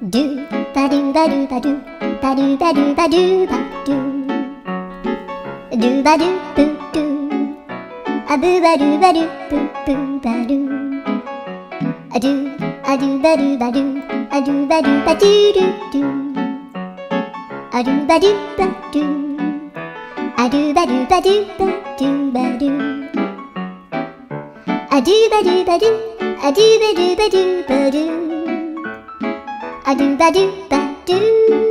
ドゥバドゥバドゥバドゥバドゥバドゥバドゥバドゥドゥバドゥブドゥアブバドゥバドゥブブバドゥアドゥアドゥバドゥバドゥアドゥバドゥバドゥドゥドゥアドゥバドゥバドゥアドゥバドゥバドゥバドゥバドゥアドゥバドゥバドゥアドゥバドゥバドゥバドゥアドゥバドゥバドゥ